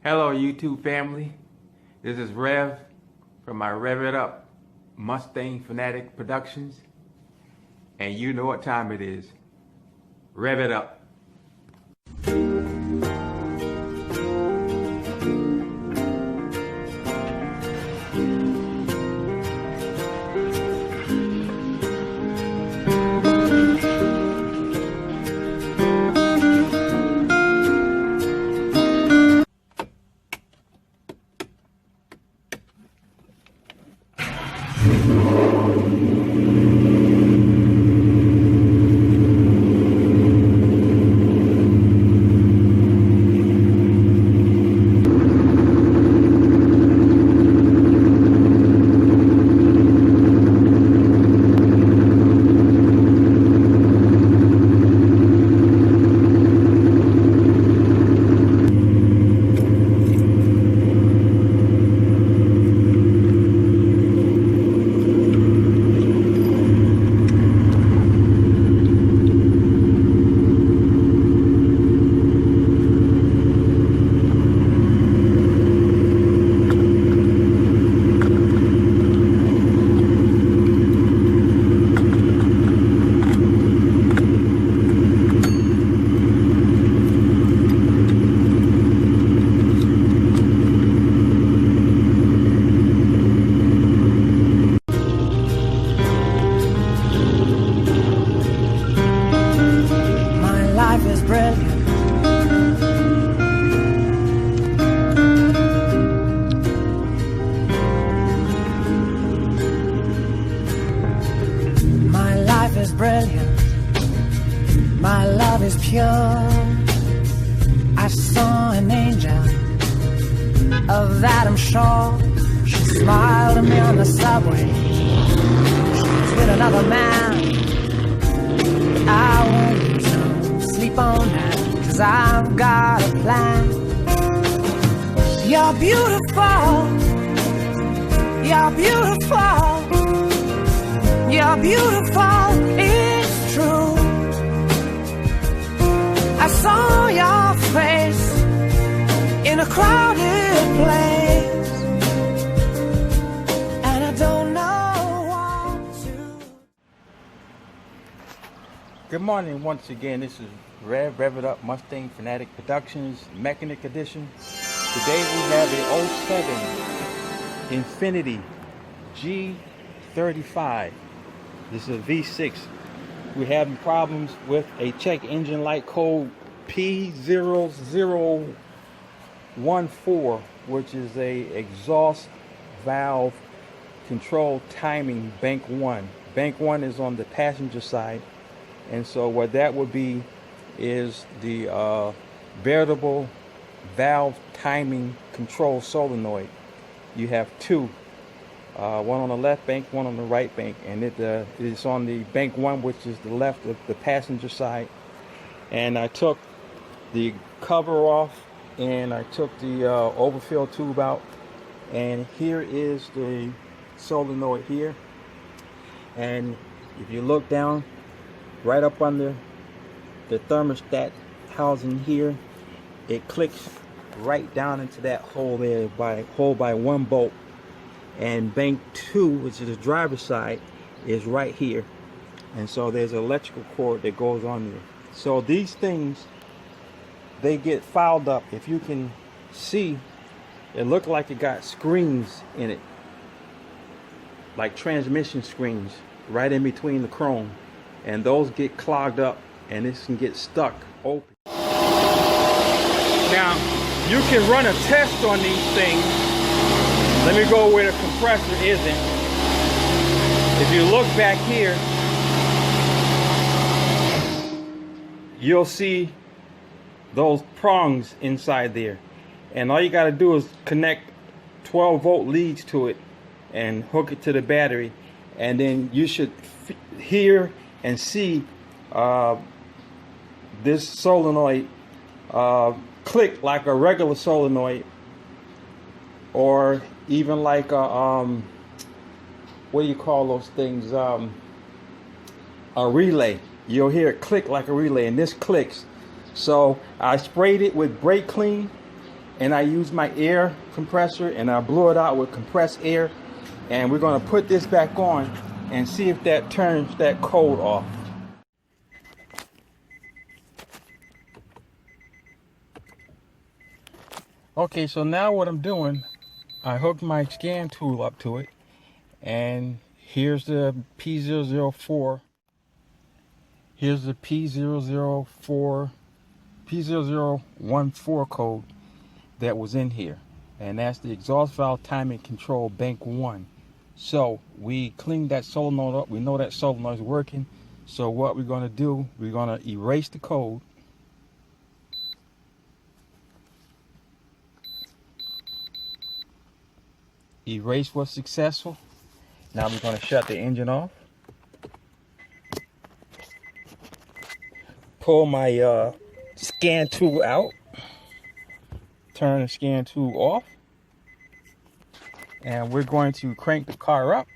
Hello YouTube family, this is Rev from my Rev It Up Mustang Fanatic Productions, and you know what time it is. Rev it up. Brilliant, my love is pure. I saw an angel, of that I'm sure. She smiled at me on the subway. She was with another man. I won't sleep on that, 'cause I've got a plan. You're beautiful, you're beautiful, you're beautiful, it's true. I saw your face in a crowded place, and I don't know what to. Good morning once again. This is Rev It Up Mustang Fanatic Productions Mechanic Edition. Today we have a '07 Infinity G35. This is a V6. We're having problems with a check engine light code P0014, which is a exhaust valve control timing bank 1. Bank 1 is on the passenger side, and so what that would be is the variable valve timing control solenoid. You have two. One on the left bank, one on the right bank, and it is on the bank 1, which is the left of the passenger side. And I took the cover off, and I took the overfill tube out, and here is the solenoid here. And if you look down, right up under the thermostat housing here, it clicks right down into that hole there by one bolt. And bank 2, which is the driver's side, is right here. And so there's an electrical cord that goes on there. So these things, they get fouled up. If you can see, it looked like it got screens in it, like transmission screens right in between the chrome, and those get clogged up, and this can get stuck open. Now you can run a test on these things. Let me go where the compressor isn't. If you look back here, you'll see those prongs inside there. And all you got to do is connect 12-volt leads to it and hook it to the battery. And then you should hear and see this solenoid click like a regular solenoid, or even like a what do you call those things, a relay. You'll hear it click like a relay, and this clicks. So I sprayed it with brake clean, and I used my air compressor and I blew it out with compressed air, and we're going to put this back on and see if that turns that code off. Okay, so now what I'm doing, I hooked my scan tool up to it, and here's the P004. Here's the P0014 code that was in here, and that's the exhaust valve timing control bank 1. So we cleaned that solenoid up. We know that solenoid is working. So what we're going to do, we're going to erase the code. Erase was successful. Now we're going to shut the engine off. Pull my scan tool out. Turn the scan tool off. And we're going to crank the car up.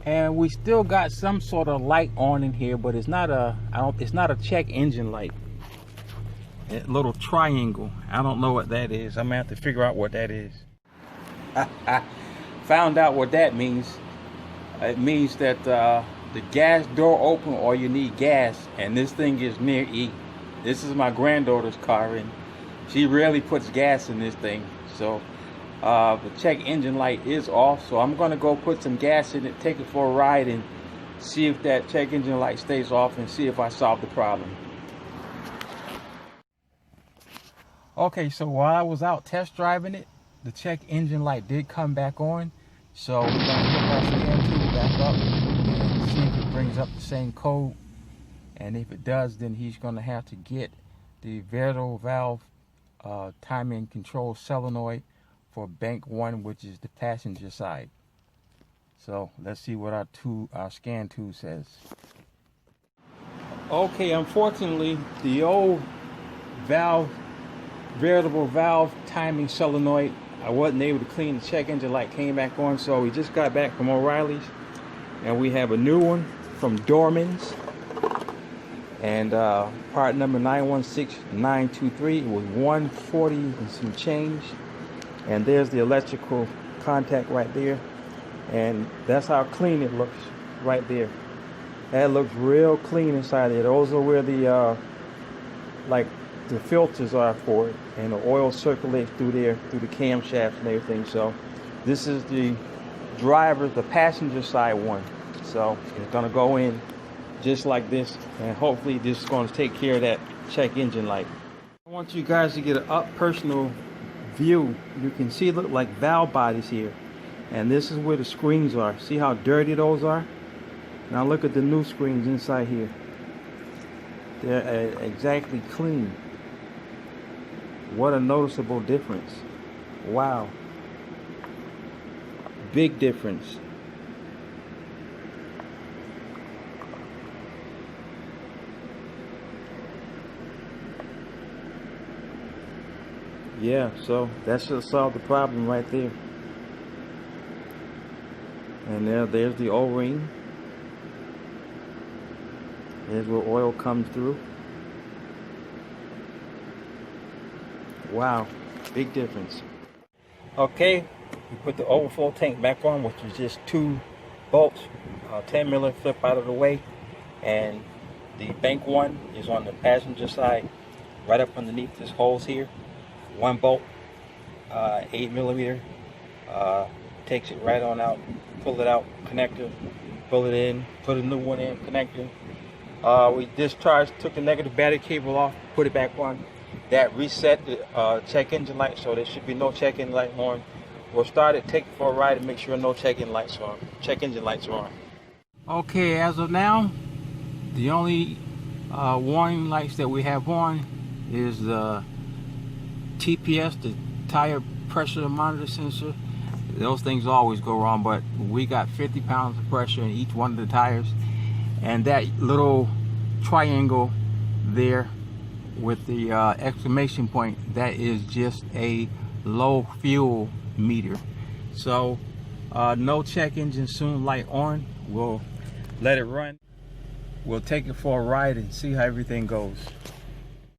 And we still got some sort of light on in here, but it's not a check engine light. That little triangle, I don't know what that is. I'm gonna have to figure out what that is. I found out what that means. It means that the gas door open or you need gas, and this thing is near E. This is my granddaughter's car, and she rarely puts gas in this thing. So the check engine light is off, so I'm gonna go put some gas in it, take it for a ride, and see if that check engine light stays off, and see if I solve the problem. Okay, so while I was out test driving it, the check engine light did come back on. So we're gonna hook our scan tool back up and see if it brings up the same code. And if it does, then he's gonna have to get the variable valve timing control solenoid for bank 1, which is the passenger side. So let's see what our scan tool says. Okay, unfortunately, the old variable valve timing solenoid, I wasn't able to clean. The check engine light came back on, so we just got back from O'Reilly's, and we have a new one from Dorman's, and part number 916923. It was $140 and some change. And there's the electrical contact right there, and that's how clean it looks right there. That looks real clean inside there. Those are where the like the filters are for it, and the oil circulates through there, through the camshafts and everything. So this is the the passenger side one. So it's gonna go in just like this, and hopefully this is going to take care of that check engine light. I want you guys to get an up personal view. You can see it look like valve bodies here, and this is where the screens are. See how dirty those are? Now look at the new screens inside here. They're exactly clean. What a noticeable difference. Wow, big difference. Yeah, so that should solve the problem right there. And there's the O-ring. There's where oil comes through. Wow, big difference. Okay, we put the overflow tank back on, which is just 2 bolts, 10 millimeter flip out of the way, and the bank 1 is on the passenger side, right up underneath this holes here. 1 bolt, 8 millimeter, takes it right on out, pull it out, connector, pull it in, put a new one in, connector. We discharged, took the negative battery cable off, put it back on. That reset the check engine light, so there should be no check engine light on. We'll start it, take it for a ride, and make sure no check engine lights are on. Okay, as of now, the only warning lights that we have on is the TPS, the tire pressure monitor sensor. Those things always go wrong, but we got 50 pounds of pressure in each one of the tires, and that little triangle there with the exclamation point, that is just a low fuel meter. So no check engine soon light on. We'll let it run. We'll take it for a ride and see how everything goes.